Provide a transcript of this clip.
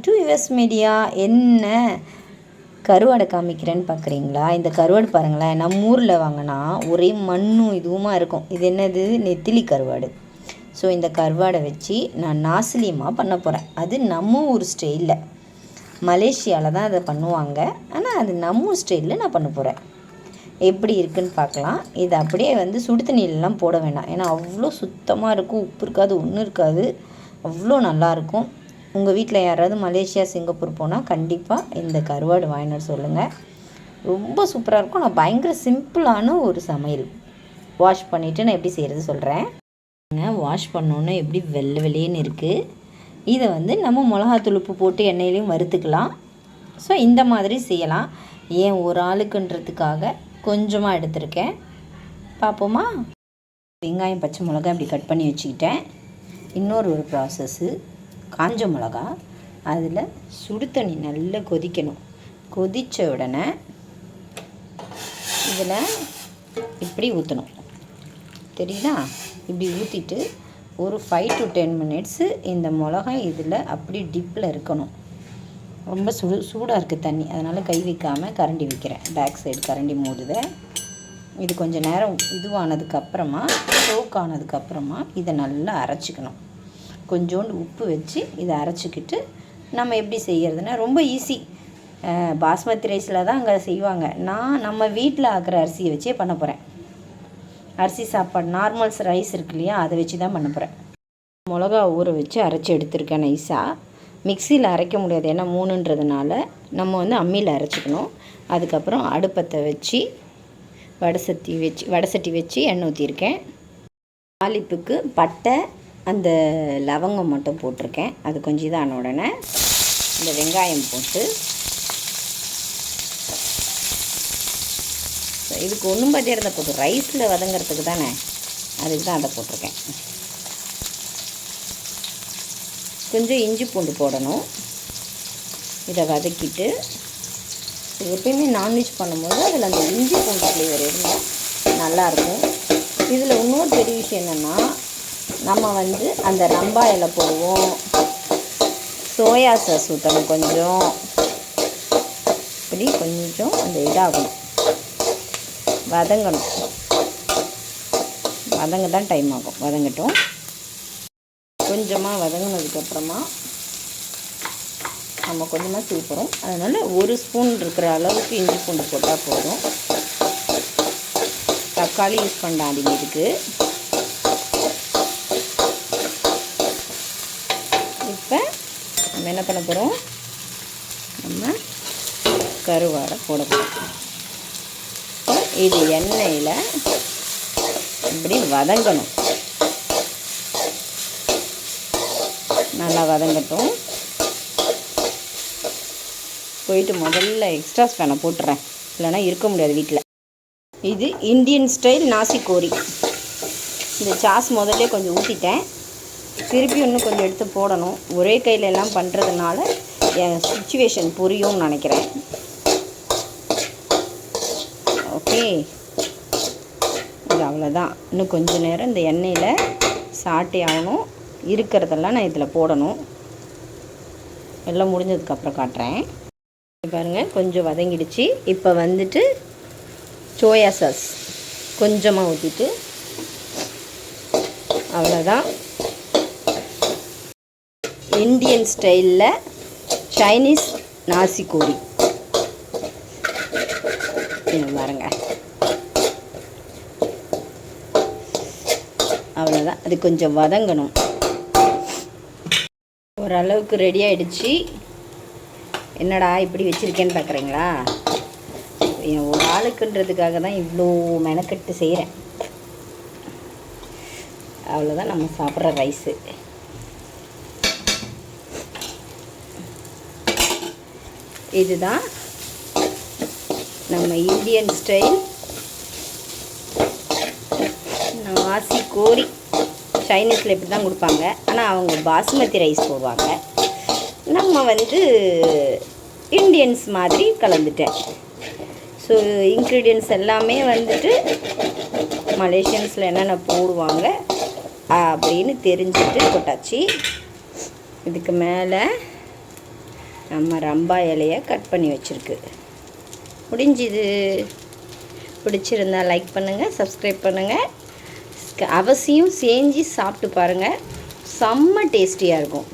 To US media. என்ன கருவாடை காமிக்கிறேன்னு பார்க்குறீங்களா? இந்த கருவாடு பாருங்களேன், நம்ம ஊரில் வாங்கினா ஒரே மண்ணும் இதுவுமா இருக்கும். இது என்னது? நெத்திலி கருவாடு. ஸோ இந்த கருவாடை வச்சு நான் நாசிலியமாக பண்ண போகிறேன். அது நம்ம ஊர் ஸ்டைலில். மலேசியாவில் தான் அதை பண்ணுவாங்க, ஆனால் அது நம்ம ஊர் ஸ்டைலில் நான் பண்ண போகிறேன். எப்படி இருக்குன்னு பார்க்கலாம். இது அப்படியே சுடு தண்ணியிலலாம் போட வேண்டாம், ஏன்னா அவ்வளோ சுத்தமாக இருக்கும். உப்பு இருக்காது, ஒன்றும் இருக்காது, அவ்வளோ நல்லாயிருக்கும். உங்கள் வீட்டில் யாராவது மலேசியா சிங்கப்பூர் போனால் கண்டிப்பாக இந்த கருவாடு வாங்கிட்டு சொல்லுங்கள். ரொம்ப சூப்பராக இருக்கும். நான் பயங்கர சிம்பிளான ஒரு சமையல். வாஷ் பண்ணிவிட்டு நான் எப்படி செய்கிறது சொல்கிறேன். வாஷ் பண்ணோன்னே எப்படி வெள்ளை வெளியேன்னு இருக்குது. இதை நம்ம மிளகாத்தூள் உப்பு போட்டு எண்ணெயிலையும் வறுத்துக்கலாம். ஸோ இந்த மாதிரி செய்யலாம். ஏன் ஒரு ஆளுக்குன்றதுக்காக கொஞ்சமாக எடுத்திருக்கேன். பார்ப்போமா? வெங்காயம் பச்சை மிளகா இப்படி கட் பண்ணி வச்சுக்கிட்டேன். இன்னொரு ப்ராசஸ்ஸு, காஞ்ச மிளகா அதில் சுடு தண்ணி நல்லா கொதிக்கணும். கொதித்த உடனே இதில் இப்படி ஊற்றணும், தெரியுதா? இப்படி ஊற்றிட்டு ஒரு 5 to 10 மினிட்ஸு இந்த மிளகாய் இதில் அப்படி டிப்பில் இருக்கணும். ரொம்ப சூடாக இருக்குது தண்ணி, அதனால் கை வைக்காமல் கரண்டி வைக்கிறேன். பேக் சைடு கரண்டி மூடுதை. இது கொஞ்சம் நேரம் இதுவானதுக்கப்புறமா, சோக் ஆனதுக்கப்புறமா இதை நல்லா அரைச்சிக்கணும். கொஞ்சோண்டு உப்பு வச்சு இதை அரைச்சிக்கிட்டு நம்ம எப்படி செய்கிறதுனா ரொம்ப ஈஸி. பாஸ்மதி ரைஸில் தான் அங்கே செய்வாங்க. நான் நம்ம வீட்டில் ஆக்கிற அரிசியை வச்சே பண்ண போகிறேன். அரிசி சாப்பாடு நார்மல்ஸ் ரைஸ் இருக்கு இல்லையா, அதை வச்சு தான் பண்ண போகிறேன். மிளகா ஊற வச்சு அரைச்சி எடுத்துருக்கேன் நைஸாக. மிக்சியில் அரைக்க முடியாது, ஏன்னா 3ன்றதுனால நம்ம அம்மியில் அரைச்சிக்கணும். அதுக்கப்புறம் அடுப்பத்தை வச்சு வடை சட்டி வச்சு எண்ணெய் ஊற்றிருக்கேன். தாளிப்புக்கு பட்டை அந்த லவங்கம் மட்டும் போட்டிருக்கேன். அது கொஞ்சம் இதான உடனே இந்த வெங்காயம் போட்டு, இதுக்கு ஒன்றும் பட்டியறதை போட்டு ரைஸில் வதங்கிறதுக்கு தானே, அதுக்கு தான் அதை போட்டிருக்கேன். கொஞ்சம் இஞ்சி பூண்டு போடணும். இதை வதக்கிட்டு, எப்பயுமே நான்வெஜ் பண்ணும்போது அதில் அந்த இஞ்சி பூண்டு ஃப்ளேவர் இருந்தால் நல்லாயிருக்கும். இதில் இன்னொரு பெரிய விஷயம் என்னென்னா, நம்ம அந்த ரம்பா இலை போடுவோம், சோயா சாஸ் ஊற்றணும், கொஞ்சம் இப்படி கொஞ்சம் அந்த இதாகணும், வதங்கணும். வதங்க தான் டைம் ஆகும். வதங்கட்டும். கொஞ்சமாக வதங்கினதுக்கப்புறமா நம்ம கொஞ்சமாக சேர்க்குறோம். அதனால் 1 ஸ்பூன் இருக்கிற அளவுக்கு இஞ்சி பூண்டு போட்டால் போதும். தக்காளி யூஸ் பண்ணாதீங்க இதுக்கு. இப்போ நம்ம என்ன பண்ண போகிறோம், நம்ம கருவாடை போட போகிறோம். இது எண்ணெயில் இப்படி வதங்கணும், நல்லா வதங்கட்டும். போயிட்டு முதல்ல எக்ஸ்ட்ரா ஸ்பேனை போட்டுறேன், இல்லைன்னா இருக்க முடியாது வீட்டில். இது இந்தியன் ஸ்டைல் நாசிகோரி. இந்த சாஸ் முதல்ல கொஞ்சம் ஊற்றிட்டேன், திருப்பி இன்னும் கொஞ்சம் எடுத்து போடணும். ஒரே கையில் எல்லாம் பண்ணுறதுனால என் சிச்சுவேஷன் புரியும்னு நினைக்கிறேன். ஓகே, இது அவ்வளோதான். இன்னும் கொஞ்சம் நேரம் இந்த எண்ணெயில் சாட்டே ஆகணும். இருக்கிறதெல்லாம் நான் இதில் போடணும். எல்லாம் முடிஞ்சதுக்கப்புறம் காட்டுறேன். பாருங்கள், கொஞ்சம் வதங்கிடுச்சு. இப்போ சோயா சாஸ் கொஞ்சமாக ஊற்றிட்டு, அவ்வளோதான். இந்தியன் ஸ்டைலில் சைனீஸ் நாசிகோரி. பாருங்க, அவ்வளோதான். அது கொஞ்சம் வதங்கணும். ஓரளவுக்கு ரெடி ஆகிடுச்சு. என்னடா இப்படி வச்சுருக்கேன்னு பார்க்குறீங்களா? ஒரு ஆளுக்குன்றதுக்காக தான் இவ்வளோ மெனக்கட்டு செய்கிறேன். அவ்வளோதான் நம்ம சாப்பிட்ற ரைஸு. இதுதான் நம்ம இந்தியன் ஸ்டைல் நாசிகோரி. சைனீஸில் இப்படி தான் கொடுப்பாங்க, ஆனால் அவங்க பாஸ்மதி ரைஸ் போடுவாங்க. நம்ம இந்தியன்ஸ் மாதிரி கலந்துட்டேன். ஸோ இன்க்ரீடியன்ட்ஸ் எல்லாமே மலேசியன்ஸில் என்னென்ன போடுவாங்க அப்படின்னு தெரிஞ்சுட்டு போட்டாச்சு. இதுக்கு மேலே நம்ம ரம்பா இலையை கட் பண்ணி வச்சுருக்கு. முடிஞ்சுது. பிடிச்சிருந்தா லைக் பண்ணுங்கள், சப்ஸ்கிரைப் பண்ணுங்கள். அவசியம் செஞ்சு சாப்பிட்டு பாருங்கள். செம்ம டேஸ்டியாக இருக்கும்.